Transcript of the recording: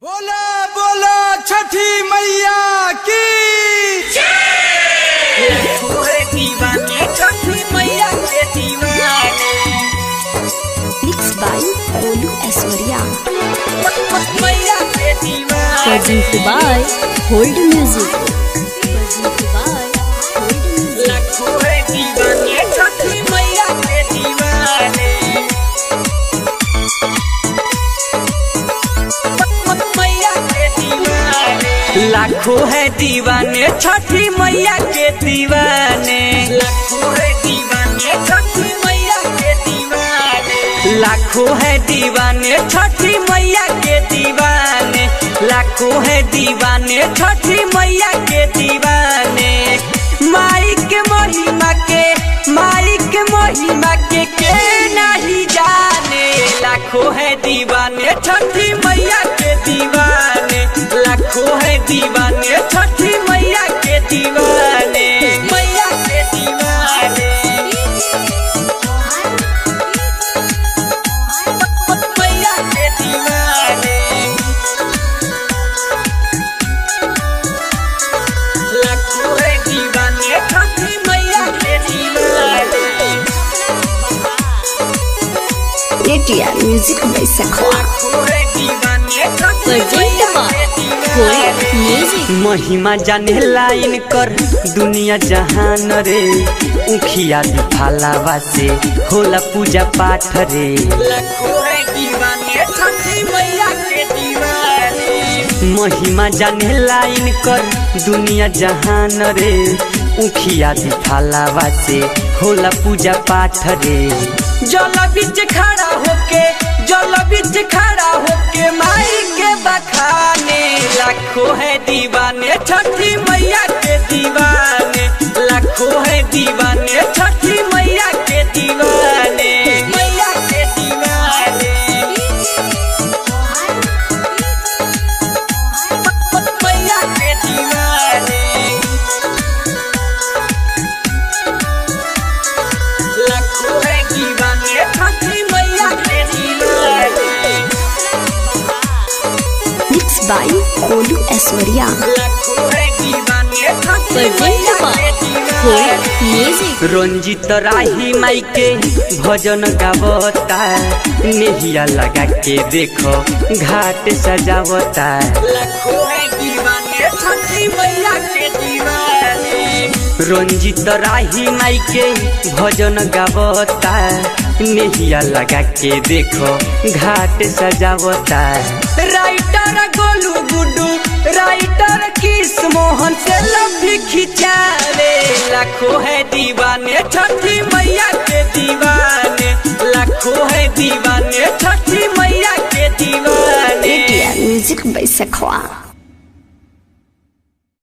बोला बोला छठी मैया की Mixed by Olu Aishwarya. Presented by Hold Music. Presented by Hold Music. लाखों है दीवाने छठी मैया के दीवाने, लाखों है दीवाने छठी मैया के दीवाने, लाखों है दीवाने छठी मैया के दीवाने, लाखों है दीवाने छठी मैया के दीवाने। माई के महिमा के नहीं जाने, लाखों है दीवाने छठी मैया के दीवाने, लाखों है दीवाने छठी मैया के दीवाने, मैया के दीवाने, मैया के दीवाने, लाखों है दीवाने छठी मैया के दीवाने। ATR Music by Sakhwa. Presented by Hold Music. महिमा जाने लाइन कर दुनिया जहान रे, उखिया दिफालावा से होला पूजा पाठ रे, महिमा जाने लाइन कर दुनिया जहान रे, उखिया दिफालावा से होला पूजा पाठ रे। जल बीच खड़ा होके माई के बखाने, लाखों है दीवाने छठी मैया के दीवाने, लाखों है दीवाने छठी मैया के दीवाने, मैया के दीवाने, मैया के दीवाने, लाखों है दीवाने छठी मैया के दीवाने। Mixed by Olu Aishwarya. Presented by Hold Music. Ranjit राही माई के भजन गावता, नेहिया लगा के देखो घाट सजावता, रंजित राही माई के भजन गावता, नेहिया लगा के देखो घाट सजावता। राइटर गोलू गुड्डू, राइटर किस मोहन से लफ्ज़ खिंचावे, लाखों है दीवाने छठी मैया के दीवाने, लाखों है दीवाने छठी मैया के दीवाने। ATR Music by Sakhwa.